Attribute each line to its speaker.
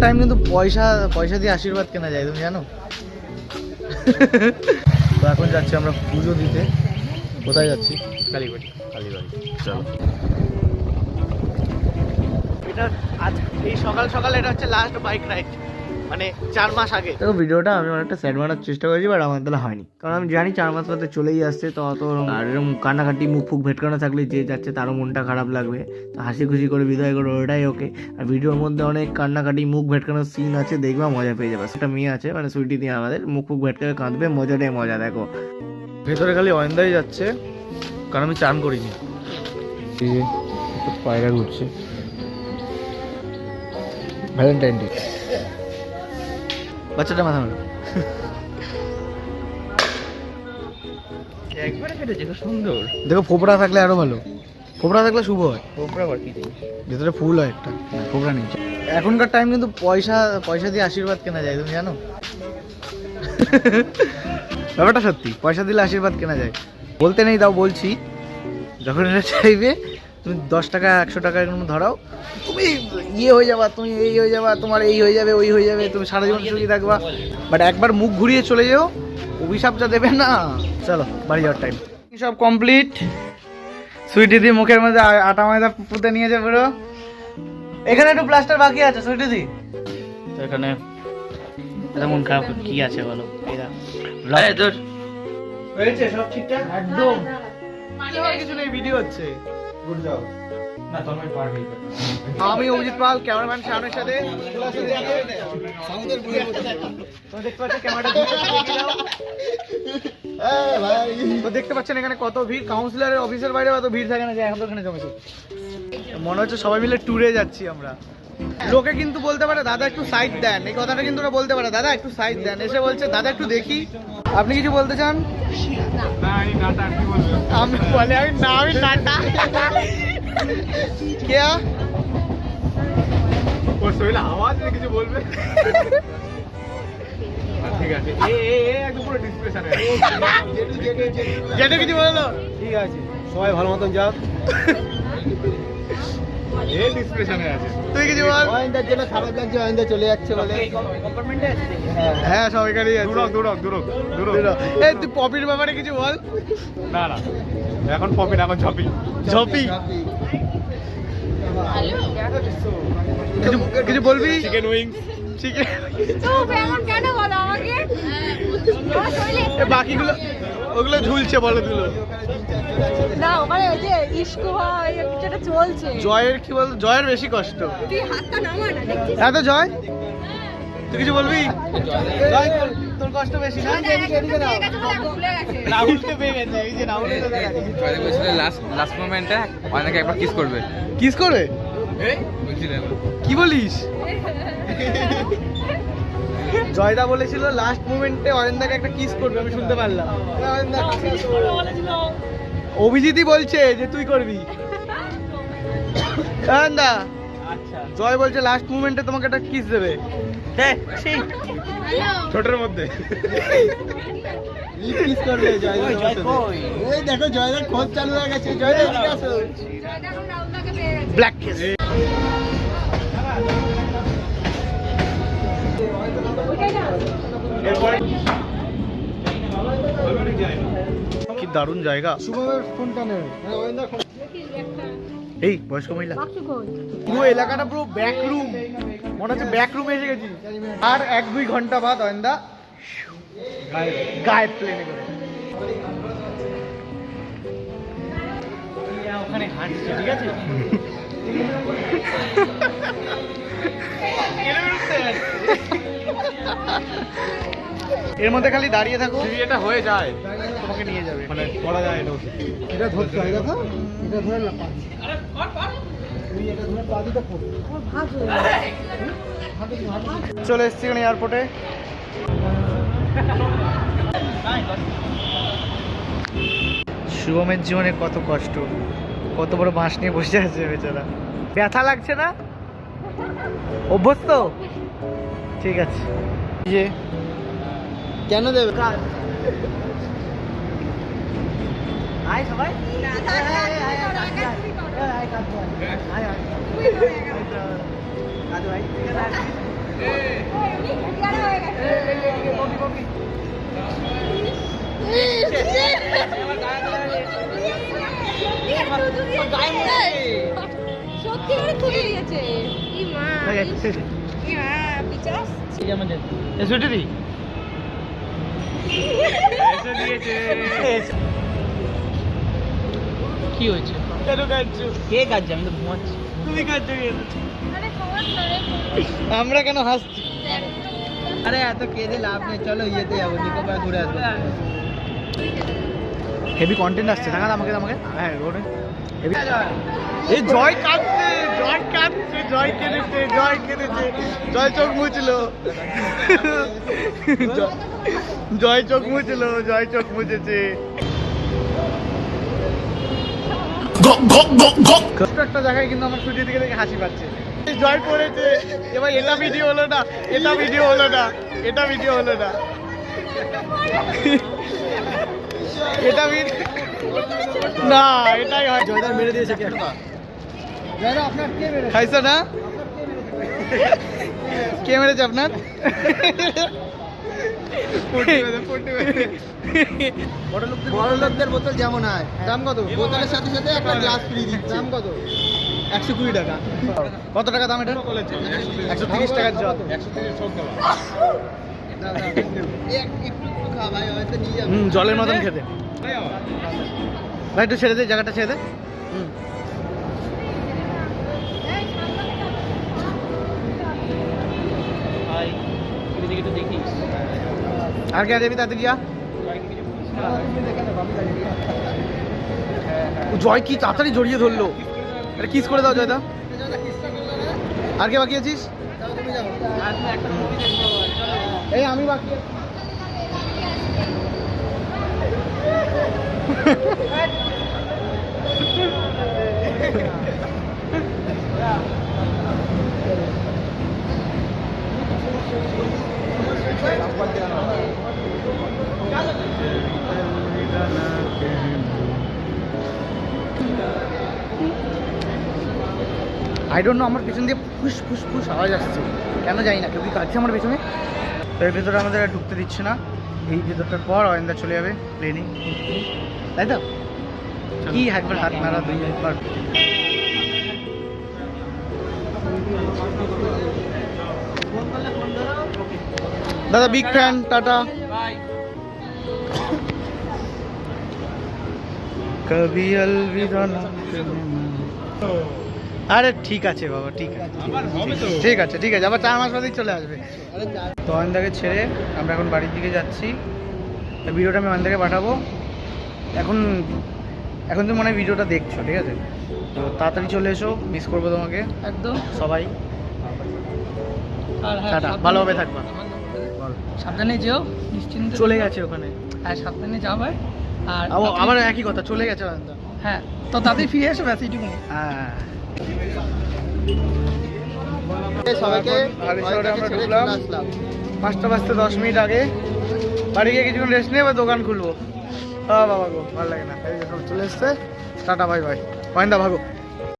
Speaker 1: Time কিন্তু পয়সা দিয়ে আশীর্বাদ কেনা যায়, তুমি জানো? তো এখন যাচ্ছি আমরা পুজো দিতে। কোথায় যাচ্ছি? কালীবাড়ি। চলো। এটা আজ এই সকাল সকাল এটা হচ্ছে লাস্ট বাইক রাইড, মানে 4 মাস আগে। তো ভিডিওটা আমি অনেকটা স্যাড বানার চেষ্টা করেছি, বাট আমার দ্বারা হয়নি, কারণ আমি জানি 4 মাস পরে চলেই আসছে। তো অত আর এরকম কান্নাকাটি মুখ ফুক ভেটকানো থাকলে যে যাচ্ছে তারও মনটা খারাপ লাগবে। তো হাসি খুশি করে বিদায় করো, ওটাই ওকে। আর ভিডিওর মধ্যে অনেক কান্নাকাটি মুখ ভেটকানোর সিন আছে, দেখবা মজা পেয়ে যাবে। সেটা মেয়ে আছে, মানে সুইটি দিয়ে আমাদের, মুখ ফুক ভেটকাবে কাঁদবে, মজাটাই মজা। দেখো ভেতরে খালি অয়েন্দাই যাচ্ছে, কারণ আমি চান করিনি। পায়রা ঘুরছে, ভ্যালেন্টাইন ডে। বাচ্চাটা মাথা মারো, একবারে কেটেছে, খুব সুন্দর। দেখো ফোপড়া থাকলে আরো ভালো, ফোপড়া থাকলে শুভ হয়। ফোপড়া আবার কি, ভেতরে ফুল হয় একটা, ফোপড়া নেই। এখনকার টাইম কিন্তু পয়সা দিয়ে আশীর্বাদ কেনা যায়, তুমি জানো? ব্যাপারটা সত্যি, পয়সা দিলে আশীর্বাদ কেনা যায়। বলতে নেই, তাও বলছি, যখন এটা চাইবে তুমি 10 টাকা 100 টাকা এরকম ধরাও, তুমি ইয়ে হয়ে যাবা, তুমি এই হয়ে যাবা, তোমার এই হয়ে যাবে, ওই হয়ে যাবে, তুমি সারা জীবন সুখী থাকবা। বাট একবার মুখ ঘুরিয়ে চলে যাও, অভিশাপ যা দেবে না। চলো বাড়ি যাওয়ার টাইম। সব কমপ্লিট। সুইটি দি মুখের মধ্যে আটা ময়দা পুঁতে নিয়েছে পুরো। এখানে একটু প্লাস্টার বাকি আছে সুইটি দি। তো এখানে মন খারাপ কি আছে বলো? হয়েছে সব ঠিকঠাক একদম, কিছু নেই, ভিডিও হচ্ছে। Good job. আমি অভিজিৎ পাল, ক্যামেরাম্যান শাওনের সাথে। তো দেখতে পাচ্ছেন এখানে কত ভিড়, কাউন্সিলরের অফিসের বাইরে অত ভিড় থাকে না, যে এখন তো এখানে জমেছে। মনে হচ্ছে সবাই মিলে ট্যুরে যাচ্ছি আমরা। লোকে কিন্তু বলতে পারে দাদা একটু সাইড দেন, এই কথাটা কিন্তু ওরা বলতে পারে, দাদা একটু সাইড দেন। এসে বলছে দাদা একটু দেখি। আপনি কিছু বলতে চান? আমি বলে আমি নাটা क्या ওর শরীরে আওয়াজ নেই, কিছু বলবে? ঠিক আছে, একদম পুরো ডিসপ্রেশনে যেটা কিছু বললো। ঠিক আছে, সবাই ভালো মতন যাও। এই ডিসপ্রেশনে আছে, তুই কিছু বল। ওইন্দার জন্য খারাপ লাগছে, ওইন্দা চলে যাচ্ছে বলে। কম্পার্টমেন্টে আছে? হ্যাঁ সব এখানেই আছে। দূরক। এই তুই পপির ব্যাপারে কিছু বল। না এখন পপি না, এখন ঝপি। কিছু বলবি? Chicken wings. বাকিগুলো ওগুলো ঝুলছে, বলো দিল
Speaker 2: না, ওখানে ওই যে ইস্কো হয় যেটা চলছে।
Speaker 1: জয়ের কি বল, জয়ের বেশি কষ্ট।
Speaker 2: তুই হাতটা নামা না, দেখছিস?
Speaker 1: এত জয়, তুই কিছু বলবি? জয় তোর কষ্ট বেশি না? রাহুলকে পেয়ে গেছে, এই যে রাহুলকে পেয়ে গেছে।
Speaker 3: জয় বলেছিল লাস্ট মোমেন্টে অনেকে একবার কিস করবে।
Speaker 1: কি বলিস? জয়দা বলেছিল লাস্ট মোমেন্টে অরেন্দাকে একটা কিস করবে, আমি শুনতে পারলাম। অভিজিৎই বলছে যে তুই করবি। অরেন্দা, জয় বলছে লাস্ট মোমেন্টে তোমাকে একটা কিস দেবে। ছোটের মধ্যে কিস করবে জয়দা। ওই দেখো জয়দার খোঁজ চালু হয়ে গেছে। জয়দা এদিকে আসো। Black kiss. কি দারুণ জায়গা। এই বয়স্ক মহিলা, পুরো এলাকাটা পুরো ব্যাক রুম, মনে হচ্ছে ব্যাক রুমে এসে গেছি। আর 1-2 ঘন্টা বাদ অয়েন্দা গায়েব প্লেনে করে ওখানে হাঁটছে। ঠিক আছে, এর মধ্যে খালি দাঁড়িয়ে থাকো, এটা হয়ে যায় তোমাকে নিয়ে যাবে, মানে করা যায় না। এটা ধরতে হয়, দেখো এটা ধরে না, চলে এসছি এখানে এয়ারপোর্টে। শুভমের জীবনে কত কষ্ট, কত বড় বাঁশ নিয়ে বসে আছে বেচারা। ব্যথা লাগছে না? অভ্যস্ত? ঠিক আছে। যে কেন দেবে আয় সবাই,
Speaker 2: সত্যি করে তুলে দিয়েছে ই মা ই মা পিচাস
Speaker 1: এসে দিদি
Speaker 4: কি হয়েছে?
Speaker 1: কেন কাটছো?
Speaker 4: কে কাটছে? আমি তো ঘুমাচ্ছি।
Speaker 1: তুমি কাটছো কেন?
Speaker 2: আরে খবর ধরে
Speaker 1: আমরা কেন হাসছি?
Speaker 4: আরে এত কেঁদে লাভ নেই, চলো ইয়েতে যাবো, নিকো পার্ক ঘুরে আসবো।
Speaker 1: হেভি কন্টেন্ট আসছে, দেখা আমাকে হ্যাঁ রোডে হেভি। এই জয় কাঁদছে, জয় কেঁদেছে, জয় চোখ মুছলো, জয় চোখ মুছেছে। ছোট্ট একটা জায়গায় কিন্তু আমার ছুটি দিকে দেখে হাসি পাচ্ছে। জয় করেছে, এবার এটা ভিডিও হলো না, এটা ভিডিও হলো না। এটা ভিডিও না, এটাই হয়। জয়দার মেরে দিয়েছে কি একটা? জয়দা আপনার কে মেরেছে? খাইছো না? কে মেরেছে আপনার?
Speaker 4: বড় লোকদের বোতল যেমন হয়, দাম কত? বোতলের সাথে সাথে একটা গ্লাস ফ্রি দিচ্ছে। দাম কত? 120 টাকা।
Speaker 1: কত টাকা দাম এটা? 130 টাকার জল।
Speaker 4: একটু খা ভাই, হয়তো নিয়ে যাবো।
Speaker 1: জলের মতন খেতে। ভাই একটু ছেড়ে দে, জায়গাটা ছেড়ে দে।
Speaker 4: ভাই এদিকে একটু দেখিস।
Speaker 1: আর কে দেবি তাড়াতাড়ি যা। জয় কি তাড়াতাড়ি জড়িয়ে ধরলো। এটা কিস করে দাও জয়দা। আর কে বাকি আছিস? এই আমি বাকি আছি। আই ডোন্ট নো, আমার পেছন দিয়ে ফুস আওয়াজ আসছে, কেন জানি না, কেউ কি কাটছে আমার পেছনে। তো এর ভেতরে আমাদের আর ঢুকতে দিচ্ছে না। এই ভেতরটার পর অয়েন্দা চলে যাবে প্লেনে, তাই তো? কি একবার হাত নাড়া, দুই একবার। দাদা বিগ ফ্যান, টাটা। কবি অলবিদা না। আরে ঠিক আছে বাবা, ঠিক আছে, ঠিক আছে, আবার 4 মাস বাদেই চলে আসবে। তো অয়েন্দাকে ছেড়ে আমরা এখন বাড়ির দিকে যাচ্ছি। ভিডিওটা আমি অয়েন্দাকে পাঠাবো। এখন তুমি মনে হয় ভিডিওটা দেখছো, ঠিক আছে? তো তাড়াতাড়ি চলে এসো, মিস করবো তোমাকে
Speaker 4: একদম
Speaker 1: সবাই।
Speaker 4: আর হ্যাঁ,
Speaker 1: টাটা,
Speaker 4: সাবধানে-
Speaker 1: ভালোভাবে থাকবা। বল।
Speaker 4: সাবধানে যেও, নিশ্চিন্তে
Speaker 1: চলে
Speaker 4: থেকো।
Speaker 1: গেছে ওখানে।
Speaker 4: হ্যাঁ সাবধানে যাও ভাই। আর
Speaker 1: আবার একই কথা, চলে গেছে অয়েন্দা।
Speaker 4: হ্যাঁ, তো তাড়াতাড়ি ফিরে এসো, ব্যাস এইটুকু।
Speaker 1: হ্যাঁ,
Speaker 4: সবাইকে
Speaker 1: বাড়ি শহরে আমরা ঢুকলাম 5টা বাজতে 10 মিনিট আগে। বাড়ি গিয়ে কিছুক্ষণ রেস্ট নিয়ে এবার দোকান খুলবো। বাবা গো, ভালো লাগে না। এই যে সব চলে এসছে। Tata, bye bye. অয়েন্দা ভাগো।